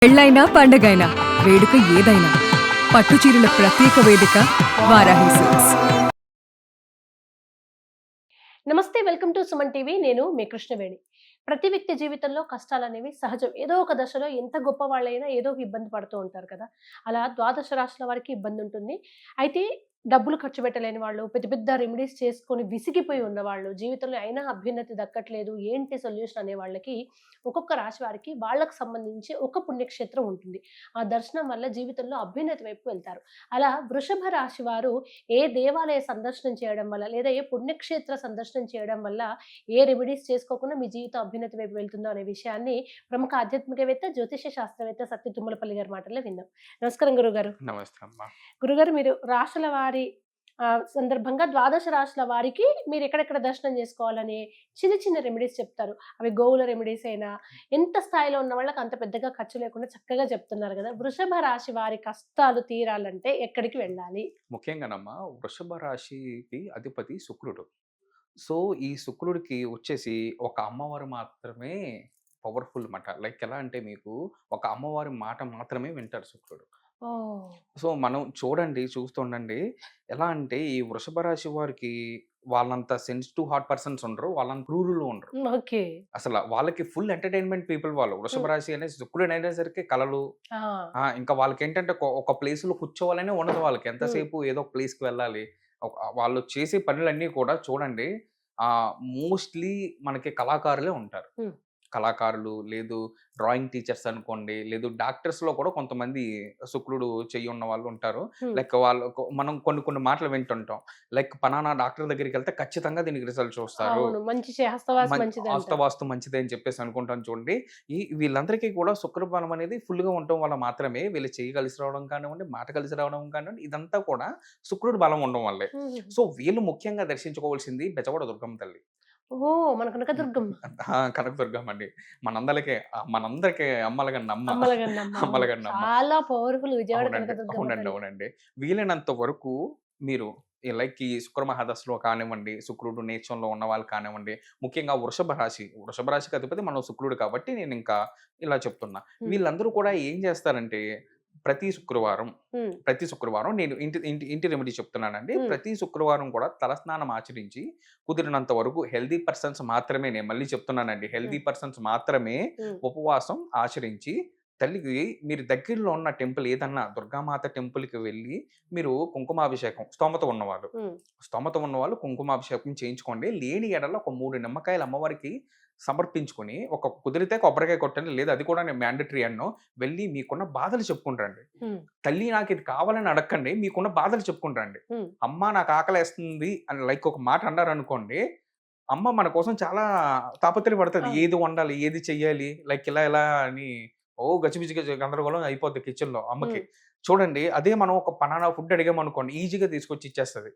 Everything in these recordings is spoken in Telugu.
పెళ్ళైనా పండగైనా వేడుక ఏదైనా పట్టుచీరల ప్రత్యేక వేదిక వారాహి సిల్క్స్. నమస్తే, వెల్కమ్ టు సుమన్ టీవీ. నేను మీ కృష్ణవేణి. ప్రతి వ్యక్తి జీవితంలో కష్టాలు అనేవి సహజం. ఏదో ఒక దశలో ఎంత గొప్ప వాళ్ళైనా ఏదో ఒక ఇబ్బంది పడుతూ ఉంటారు కదా. అలా ద్వాదశ రాశుల వారికి ఇబ్బంది ఉంటుంది. అయితే డబ్బులు ఖర్చు పెట్టలేని వాళ్ళు, పెద్ద పెద్ద రెమెడీస్ చేసుకొని విసిగిపోయి ఉన్నవాళ్ళు, జీవితంలో అయినా అభ్యున్నతి దక్కట్లేదు, ఏంటి సొల్యూషన్ అనే వాళ్ళకి ఒక్కొక్క రాశి వారికి వాళ్ళకు సంబంధించి ఒక పుణ్యక్షేత్రం ఉంటుంది. ఆ దర్శనం వల్ల జీవితంలో అభ్యున్నతి వైపు వెళ్తారు. అలా వృషభ రాశి వారు ఏ దేవాలయ సందర్శనం చేయడం వల్ల, లేదా ఏ పుణ్యక్షేత్ర సందర్శనం చేయడం వల్ల, ఏ రెమెడీస్ చేసుకోకుండా మీ జీవితం అభ్యున్నతి వైపు వెళ్తుందో అనే విషయాన్ని ప్రముఖ ఆధ్యాత్మికవేత్త, జ్యోతిష శాస్త్రవేత్త సత్య తుమ్మలపల్లి గారి మాటల్లో విన్నాం. నమస్కారం గురుగారు. నమస్తే అమ్మా. గురుగారు, మీరు రాశుల వారి సందర్భంగా ద్వాదశ రాశుల వారికి మీరు ఎక్కడెక్కడ దర్శనం చేసుకోవాలని చిన్న చిన్న రెమెడీస్ చెప్తారు. అవి గోవుల రెమెడీస్ అయినా, ఎంత స్థాయిలో ఉన్న వాళ్ళకి అంత పెద్దగా ఖర్చు లేకుండా చక్కగా చెప్తున్నారు కదా. వృషభ రాశి వారి కష్టాలు తీరాలంటే ఎక్కడికి వెళ్ళాలి? ముఖ్యంగానమ్మా, వృషభ రాశికి అధిపతి శుక్రుడు. సో ఈ శుక్రుడికి వచ్చేసి ఒక అమ్మవారు మాత్రమే పవర్ఫుల్ మాట. లైక్ ఎలా అంటే, మీకు ఒక అమ్మవారి మాట మాత్రమే వింటారు శుక్రుడు. సో మనం చూస్తుండండి. ఎలా అంటే, ఈ వృషభ రాశి వారికి వాళ్ళంత సెన్సిటివ్ హార్ట్ పర్సన్స్ ఉండరు, వాళ్ళంత క్రూరులు ఉండరు. ఓకే. అసలు వాళ్ళకి ఫుల్ ఎంటర్టైన్మెంట్ పీపుల్ వాళ్ళు. వృషభ రాశి అనేది శుక్రుడు అనేసరికి కళలు, ఇంకా వాళ్ళకి ఏంటంటే ఒక ప్లేస్ లో కూర్చోవాలనే ఉండదు వాళ్ళకి. ఎంతసేపు ఏదో ఒక ప్లేస్ కి వెళ్ళాలి. వాళ్ళు చేసే పనులన్నీ కూడా చూడండి, మోస్ట్లీ మనకి కళాకారులే ఉంటారు. కళాకారులు, లేదు డ్రాయింగ్ టీచర్స్ అనుకోండి, లేదు డాక్టర్స్ లో కూడా కొంతమంది శుక్రుడు చెయ్యి ఉన్న వాళ్ళు ఉంటారు. లైక్ వాళ్ళు మనం కొన్ని మాటలు వింటుంటాం. లైక్ పలానా డాక్టర్ దగ్గరికి వెళ్తే ఖచ్చితంగా దీనికి రిజల్ట్ చూస్తారు, హస్తవాస్తు మంచిదే అని చెప్పేసి అనుకుంటాం. చూడండి, వీళ్ళందరికీ కూడా శుక్ర బలం అనేది ఫుల్ గా ఉండటం వల్ల మాత్రమే వీళ్ళు చెయ్యి కలిసి రావడం కానివ్వండి, మాట కలిసి రావడం కానివ్వండి, ఇదంతా కూడా శుక్రుడు బలం ఉండడం వల్లే. సో వీళ్ళు ముఖ్యంగా దర్శించుకోవాల్సింది బెజవాడ దుర్గమ్మ తల్లి. మన కనకదుర్గమ్మ. కనకదుర్గమ్మ అండి. మనందరికి అమ్మలగన్న చాలా పవర్ఫుల్ విజయవాడ కనకదుర్గమ్మ. అవునండి. వీలైనంత వరకు మీరు లైక్ ఈ శుక్ర మహాదశలో కానివ్వండి, శుక్రుడు నేచంలో ఉన్న వాళ్ళు కానివ్వండి, ముఖ్యంగా వృషభ రాశికి అధిపతి మనం శుక్రుడు కాబట్టి నేను ఇంకా ఇలా చెప్తున్నా. వీళ్ళందరూ కూడా ఏం చేస్తారంటే, ప్రతి శుక్రవారం నేను ఇంటి రెమెడీ చెప్తున్నానండి. ప్రతి శుక్రవారం కూడా తలస్నానం ఆచరించి, కుదిరినంత వరకు హెల్దీ పర్సన్స్ మాత్రమే, నేను మళ్ళీ చెప్తున్నానండి, హెల్దీ పర్సన్స్ మాత్రమే ఉపవాసం ఆచరించి, తల్లికి మీరు దగ్గరలో ఉన్న టెంపుల్ ఏదన్నా దుర్గామాత టెంపుల్కి వెళ్ళి మీరు కుంకుమాభిషేకం, స్తోమత ఉన్నవాళ్ళు కుంకుమాభిషేకం చేయించుకోండి. లేని ఎడల ఒక 3 నిమ్మకాయలు అమ్మవారికి సమర్పించుకొని, ఒక కుదిరితే కొబ్బరికాయ కొట్టండి, లేదా అది కూడా నేను మ్యాండటరీ అన్నో, వెళ్ళి మీకున్న బాధలు చెప్పుకుంటారండి. తల్లి నాకు ఇది కావాలని అడగండి, మీకున్న బాధలు చెప్పుకుంటారండి. అమ్మ నాకు ఆకలేస్తుంది అని లైక్ ఒక మాట అన్నారు అనుకోండి, అమ్మ మన కోసం చాలా తాపత్రయపడుతుంది. ఏది వండాలి, ఏది చెయ్యాలి, లైక్ ఇలా అని గజిబిజి గందరగోళం అయిపోద్ది కిచెన్ లో అమ్మకి. చూడండి, అదే మనం ఒక పనానా ఫుడ్ అడిగామనుకోండి, ఈజీగా తీసుకొచ్చి ఇచ్చేస్తుంది.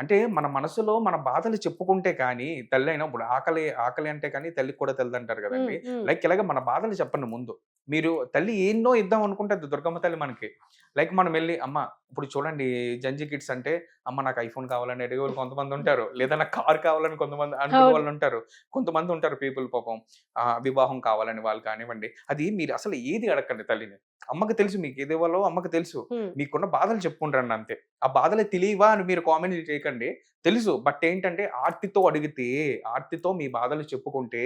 అంటే మన మనసులో మన బాధలు చెప్పుకుంటే కానీ తల్లి అయినా, ఇప్పుడు ఆకలి అంటే కానీ తల్లికి కూడా తెలియదంటారు కదండి. లైక్ ఇలాగ మన బాధలు చెప్పండి ముందు. మీరు తల్లి ఎన్నో ఇద్దాం అనుకుంటుంది దుర్గమ్మ తల్లి మనకి. లైక్ మనం వెళ్ళి, అమ్మ ఇప్పుడు చూడండి, జంజీ కిడ్స్ అంటే, అమ్మ నాకు ఐఫోన్ కావాలని అడిగే వాళ్ళు కొంతమంది ఉంటారు, లేదా నాకు కార్ కావాలని కొంతమంది అనుకునే వాళ్ళు ఉంటారు. కొంతమంది ఉంటారు పీపుల్ పాపం వివాహం కావాలని వాళ్ళు కానివ్వండి. అది మీరు అసలు ఏది అడగండి తల్లిని. అమ్మకి తెలుసు మీకు ఏది ఇవ్వాలో, అమ్మకి తెలుసు. మీకున్న బాధలు చెప్పుకుంటారండి అంతే. ఆ బాధలే తెలియవా అని మీరు కామెంట్ చేయకండి, తెలుసు. బట్ ఏంటంటే, ఆర్తితో మీ బాధలు చెప్పుకుంటే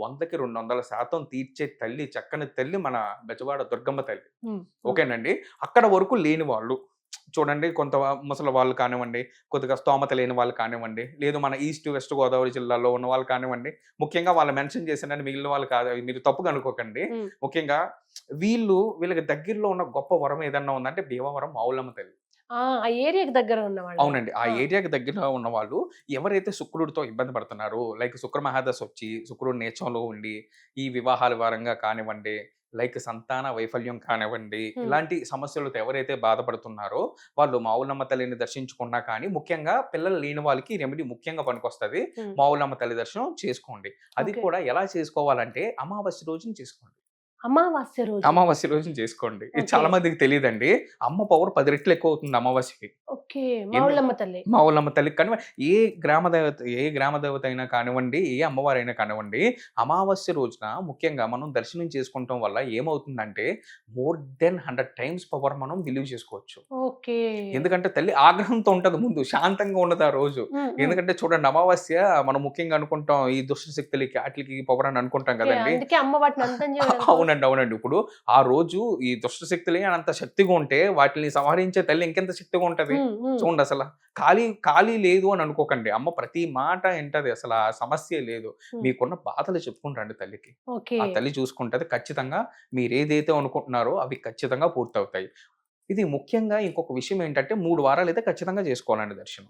100కి 200% తీర్చే తల్లి, చక్కని తల్లి మన బెజవాడ దుర్గమ్మ తల్లి. ఓకేనండి. అక్కడ వరకు లేని వాళ్ళు చూడండి, కొంత ముసలి వాళ్ళు కానివ్వండి, కొద్దిగా స్తోమత లేని వాళ్ళు కానివ్వండి, లేదు మన ఈస్ట్ వెస్ట్ గోదావరి జిల్లాలో ఉన్న వాళ్ళు కానివ్వండి, ముఖ్యంగా వాళ్ళు మెన్షన్ చేసినని మిగిలిన వాళ్ళు కాదు, మీరు తప్పుగా అనుకోకండి. ముఖ్యంగా వీళ్ళకి దగ్గరలో ఉన్న గొప్ప వరం ఏదన్నా ఉందంటే భీమవరం మావులమ్మ తల్లి. ఆ ఏరియాకి దగ్గర ఉన్నవాళ్ళు. అవునండి. ఆ ఏరియాకి దగ్గరలో ఉన్న వాళ్ళు ఎవరైతే శుక్రుడితో ఇబ్బంది పడుతున్నారో, లైక్ శుక్ర మహాదశ వచ్చి శుక్రుడు నేచంలో ఉండి, ఈ వివాహాల వారంగా కానివ్వండి, లైక్ సంతాన వైఫల్యం కానివ్వండి, ఇలాంటి సమస్యలతో ఎవరైతే బాధపడుతున్నారో వాళ్ళు మావులమ్మ తల్లిని దర్శించుకున్నా కానీ, ముఖ్యంగా పిల్లలు లేని వాళ్ళకి రెమెడీ ముఖ్యంగా పనికొస్తుంది. మావులమ్మ తల్లి దర్శనం చేసుకోండి. అది కూడా ఎలా చేసుకోవాలంటే, అమావాస్య రోజున చేసుకోండి. అమావాస్య రోజున చేసుకోండి. ఇది చాలా మందికి తెలియదండి. అమ్మ పవర్ 10 రెట్లు ఎక్కువ అవుతుంది అమావాస్యకి. ఓకే. మావుళ్ళమ్మ తల్లి. మా ఊళ్ళమ్మ తల్లికి కానివ్వండి, ఏ గ్రామ దేవత అయినా కానివ్వండి, ఏ అమ్మవారైనా కానివ్వండి, అమావాస్య రోజున ముఖ్యంగా మనం దర్శనం చేసుకుంటం వల్ల ఏమవుతుందంటే, మోర్ దెన్ 100 టైమ్స్ పవర్ మనం బిలీవ్ చేసుకోవచ్చు. ఓకే. ఎందుకంటే తల్లి ఆగ్రహంతో ఉంటది ముందు. శాంతంగా ఉండదు ఆ రోజు. హ్మ్. ఎందుకంటే చూడండి, అమావాస్య మనం ముఖ్యంగా అనుకుంటాం ఈ దుష్ట శక్తులకి ఆటిలకి పవర్ అని అనుకుంటాం ఓకే. కదండీ. అందుకే అమ్మ వాటిని అంతం చేయడానికి అవునండి. అవునండి. ఇప్పుడు ఆ రోజు ఈ దుష్ట శక్తులే అంత శక్తిగా ఉంటే వాటిని సంహరించే తల్లి ఇంకెంత శక్తిగా ఉంటది. హ్మ్. హ్మ్. చూడండి అసల. ఖాళీ లేదు అని అనుకోకండి. అమ్మ ప్రతి మాట ఇంటది. అసల ఆ సమస్యే లేదు. హ్మ్. మీకున్న బాధలు చెప్పుకొని రండి తల్లికి. ఓకే. ఆ తల్లి చూసుకుంటది. ఖచ్చితంగా మీరేదైతే అనుకుంటున్నారో అవి ఖచ్చితంగా పూర్తవుతాయి. ఇది ముఖ్యంగా ఇంకొక విషయం ఏంటంటే 3 వారాలైతే ఖచ్చితంగా చేసుకోవాలండి దర్శనం.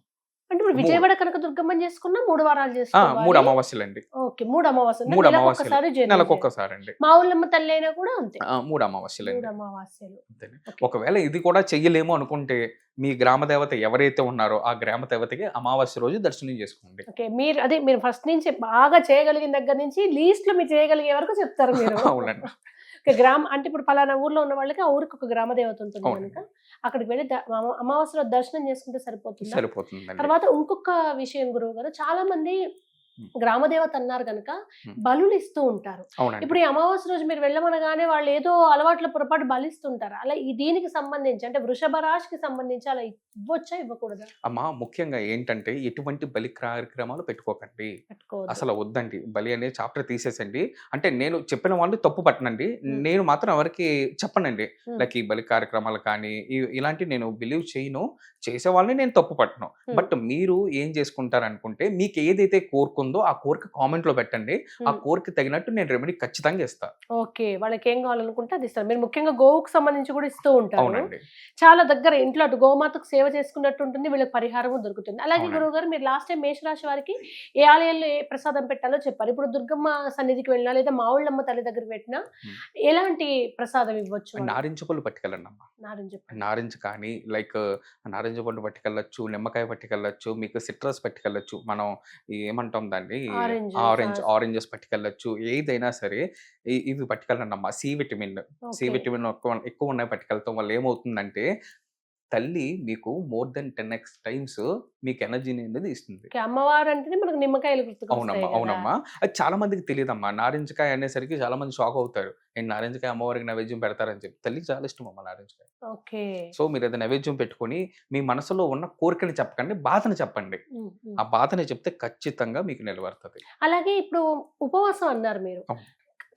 అంటే ఇప్పుడు 3 విజయవాడ కనక దుర్గమ్మని చేసుకున్నా 3 వారాలు 3 చేసుకోవాలి. అమావాస్యలండి. ఓకే. 3 అమావాస్యలు. 3 అమావాస్యలు. నెలకొకసారి జర్నీ చేయాలి. నెలకొక్కసారండి. మావుళ్ళమ్మ తల్లి అయినా కూడా అంతే. 3 అమావాస్యలండి. 3 అమావాస్యలు. అంతేనే. ఓకే. ఒకవేళ ఇది కూడా చెయ్యలేము అనుకుంటే, మీ గ్రామ దేవత ఎవరైతే ఉన్నారో, ఆ గ్రామ దేవతకి అమావాస్య రోజు దర్శనం చేసుకోండి. ఓకే. మీరు ఫస్ట్ నుంచి బాగా చేయగలిగిన దగ్గర నుంచి లీస్ట్‌లో మీరు చేయగలిగే వరకు చెప్తారు మీరు. అవునండి. ఓకే. అంటే ఇప్పుడు పలానా ఊర్లో ఉన్న వాళ్ళకి ఆ ఊరికి ఒక గ్రామ దేవత ఉంటుంది అవునండి. గనుక అక్కడికి వెళ్లి అమావాస్యలో దర్శనం చేసుకుంటే సరిపోతుందా? సరిపోతుందండి. తర్వాత ఇంకొక విషయం గురువుగారు, చాలా మంది హ్మ్. గ్రామ దేవత అన్నారు గనుక హ్మ్. బలులు ఇస్తూ ఉంటారు. అవునండి. ఇప్పుడు ఈ అమావాస్య రోజు మీరు వెళ్ళమనగానే వాళ్ళు ఏదో అలవాట్ల పొరపాటు బలిస్తుంటారు. అలా దీనికి సంబంధించి అంటే వృషభ రాశికి సంబంధించి అలా ఇవ్వొచ్చా? ఇవ్వకూడదా? అమ్మ ముఖ్యంగా ఏంటంటే, ఎటువంటి బలి కార్యక్రమాలు పెట్టుకోకండి. పెట్టుకోవద్దు. అసలు వద్దండి. బలి అనే చాప్టర్ తీసేసండి. అంటే నేను చెప్పిన వాళ్ళు తప్పు పట్టనండి. హ్మ్. నేను మాత్రం ఎవరికీ చెప్పనండి. హ్మ్. లైక్ ఈ బలి కార్యక్రమాలు కానీ, ఇలాంటివి నేను బిలీవ్ చేయను. చేసే వాళ్ళని నేను తప్పు పట్టను. హ్మ్. బట్ మీరు ఏం చేసుకుంటారనుకుంటే, మీకు ఏదైతే కోరికుందో ఆ కోరిక కామెంట్‌లో పెట్టండి. ఆ హ్మ్. కోరికకి తగినట్టు నేను రెమెడీ ఖచ్చితంగా ఇస్తా. ఓకే. వాళ్ళకేం కావాలనుకుంటే అది ఇస్తారు. మీరు ముఖ్యంగా గోవుకు సంబంధించి కూడా ఇస్తూ ఉంటారు. అవునండి. చాలా దగ్గర ఇంట్లో అటు గోమాతకు సేవ చేసుకున్నట్టు ఉంటుంది. వీళ్ళకి పరిహారము దొరుకుతుంది. అలాగే అవునండి. గురువుగారు, మీరు లాస్ట్ టైం మేషరాశి వారికి ఏ ఆలయాల్లో ఏ ప్రసాదం పెట్టాలో చెప్పారు. ఇప్పుడు దుర్గమ్మ సన్నిధికి వెళ్ళినా లేదా మావుళ్ళమ్మ తల్లి దగ్గరికి పెట్టినా హ్మ్. ఎలాంటి ప్రసాదం ఇవ్వచ్చు వాళ్ళకి? నారింజ పళ్ళు పట్టుకెళ్ళండమ్మా. నారింజ పళ్ళు. నారింజ కానీ, లైక్ నారింజ పండు పట్టుకెళ్ళొచ్చు, నిమ్మకాయ పట్టుకెళ్ళొచ్చు, మీకు సిట్రస్ పట్టుకెళ్ళొచ్చు. మనం ఏమంటాం దాన్ని, ఆరెంజ్, ఆరెంజెస్ పట్టుకెళ్ళొచ్చు. ఏదైనా సరే ఇవి పట్టుకెళ్ళండమ్మా. C vitamin okay. ఎక్కువున్నయి పట్టుకెళ్ళటం వల్ల ఏమవుతుందంటే, తల్లి మీకు మోర్ దెన్ 10x టైమ్స్ మీకు ఎనర్జీని అనేది ఇస్తుంది. ఓకే. అమ్మవారు అంటేనే మనకు నిమ్మకాయలు గుర్తుకొస్తాయి అవునమ్మా. కదా! అవునమ్మా. అది చాలా మందికి తెలీదమ్మా. నారింజకాయ అనేసరికి చాలా మంది షాక్ అవుతారు. ఏంటి నారింజకాయ అమ్మవారికి నైవేద్యం పెడతారని చెప్పి. తల్లికి చాలా ఇష్టమమ్మా నారింజకాయ. ఓకే. సో, మీరది నైవేద్యం పెట్టుకొని, మీ మనసులో ఉన్న కోరికని చెప్పకండి. బాధని చెప్పండి. హ్మ్. హ్మ్. ఆ బాధని చెప్తే ఖచ్చితంగా మీకు నెరవేరుతది. అలాగే ఇప్పుడు ఉపవాసం అన్నారు మీరు. అవును.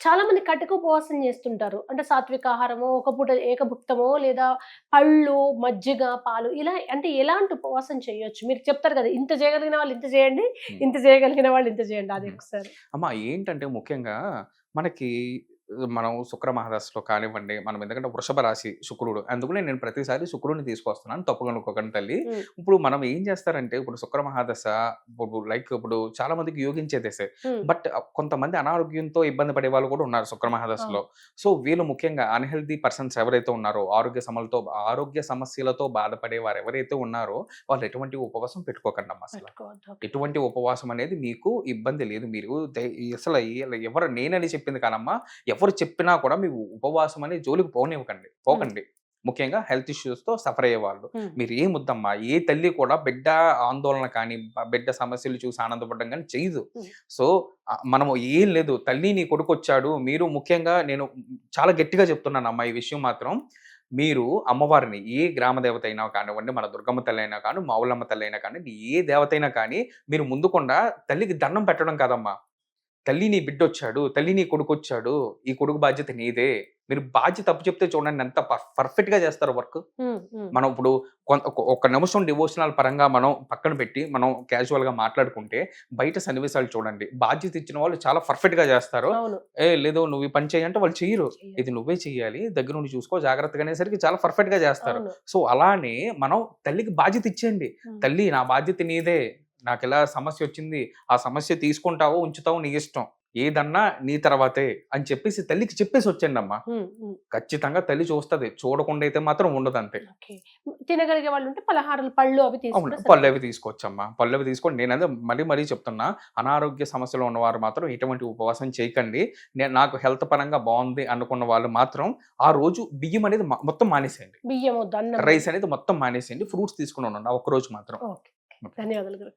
చాలా మంది కటిక ఉపవాసం చేస్తుంటారు. అంటే సాత్విక ఆహారమో, ఒక పూట ఏకభుక్తమో లేదా పళ్ళు, మజ్జిగ, పాలు ఇలా అంటే ఎలాంటి ఉపవాసం చేయొచ్చు? మీరు చెప్తారు కదా! ఇంత చేయగలిగిన వాళ్ళు ఇంత చేయండి. హ్మ్. ఇంత చేయగలిగిన వాళ్ళు ఇంత చేయండి. అది హ్మ్. ఒకసారి. అమ్మా ఏంటంటే ముఖ్యంగా మనకి మనం శుక్ర మహాదశలో కానివ్వండి, మనం ఎందుకంటే వృషభ రాశి శుక్రుడు. అందుకనే నేను ప్రతిసారి శుక్రుడిని తీసుకొస్తున్నాను. తప్పుగా అనుకోకండి తల్లి. హ్మ్. ఇప్పుడు మనం ఏం చేస్తారంటే, ఇప్పుడు శుక్ర మహాదశ ఇప్పుడు చాలా మందికి యోగించే దశే. హ్మ్. బట్ కొంతమంది అనారోగ్యంతో ఇబ్బంది పడే వాళ్ళు కూడా ఉన్నారు శుక్ర మహాదశలో. అవును. సో, వీళ్ళు ముఖ్యంగా అన్‌హెల్తీ పర్సన్స్ ఎవరైతే ఉన్నారో, ఆరోగ్య సమస్యలతో బాధపడే వారు ఎవరైతే ఉన్నారో, వాళ్ళు ఎటువంటి ఉపవాసం పెట్టుకోకండమ్మా అసల. పెట్టుకోవద్దు. ఓకే. ఎటువంటి ఉపవాసం అనేది మీకు ఇబ్బంది లేదు. మీరు అసలు ఎవరు నేనని చెప్పింది కాదమ్మా. ఎవరు చెప్పినా కూడా మీరు ఉపవాసం అనే జోలికి హ్మ్. పోకండి. ముఖ్యంగా హెల్త్ ఇష్యూస్‌తో సఫర్ అయ్యేవాళ్ళు. హ్మ్. మీరు ఏమొద్దమ్మా, ఏ తల్లి కూడా బిడ్డ ఆందోళన కానీ, బిడ్డ సమస్యలు చూసి ఆనందపడడం గాని చెయ్యదు. హ్మ్. సో, మనము ఏం లేదు, తల్లి నీ కొడుకొచ్చాడు. మీరు ముఖ్యంగా నేను చాలా గట్టిగా చెప్తున్నానమ్మా ఈ విషయం మాత్రం. మీరు అమ్మవారిని ఏ గ్రామ దేవత అయినా కానివ్వండి, మన దుర్గమ్మ తల్లి అయినా కానీ, మావుళ్ళమ్మ తల్లి అయినా కానీ, ఏ దేవత అయినా కానీ, మీరు ముందుకుండా తల్లికి దండం పెట్టడం కాదమ్మా. తల్లి నీ బిడ్డొచ్చాడు, తల్లి నీ కొడుకొచ్చాడు, ఈ కొడుకు బాధ్యత నీదే. మీరు బాధ్యత అప్పచెప్తే చూడండి ఎంత పర్ఫెక్ట్‌గా చేస్తారో వర్క్. హ్మ్. హ్మ్. మనం ఇప్పుడు ఒక నిమిషం డివోషనల్ పరంగా మనం పక్కన పెట్టి, మనం క్యాజువల్‌గా మాట్లాడుకుంటే, బయట సన్నివేశాలు చూడండి. బాధ్యత ఇచ్చిన వాళ్ళు చాలా పర్ఫెక్ట్‌గా చేస్తారు. అవును. లేదు నువ్వు ఈ పని చెయ్యి అంటే వాళ్ళు చెయ్యరు. చెయ్యాలి. ఇది నువ్వే చెయ్యాలి, దగ్గరుండి చూసుకో జాగ్రత్తగా అనేసరికి చాలా పర్ఫెక్ట్‌గా చేస్తారు. అవును. సో, అలానే మనం తల్లికి బాధ్యత ఇచ్చేయండి. హ్మ్. తల్లి నా బాధ్యత నీదే. నాకిలా సమస్యొచ్చింది. ఆ సమస్య తీసుకుంటావో, ఉంచుతావో నీ ఇష్టం. ఏదన్నా నీ తర్వాతే అని చెప్పేసి తల్లికి చెప్పేసి వచ్చండి అమ్మా. ఖచ్చితంగా తల్లి చూస్తది. చూడకుండా అయితే మాత్రం ఉండదు అంతే. ఓకే. తినగలిగే వాళ్ళు ఉంటే పలహారాలు, పళ్ళు అవి అవును. తీసుకుంటే పళ్ళు అవి తీసుకోవచ్చమ్మా. పళ్ళు అవి తీసుకోండి. నేనదే మరీ చెప్తున్నా. అనారోగ్య సమస్యలు ఉన్నవారు మాత్రం ఎటువంటి ఉపవాసం చేయకండి. నాకు హెల్త్ పరంగా బాగుంది అనుకున్న వాళ్ళు మాత్రం ఆ రోజు బియ్యం అనేది మొత్తం మానేసేయండి. బియ్యం వద్దు, అన్నం. రైస్ అనేది మొత్తం మానేసేయండి. ఫ్రూట్స్ తీసుకుని ఉండండి ఆ ఒక్క రోజు మాత్రం. ఓకే. ధన్యవాదాలు గురు.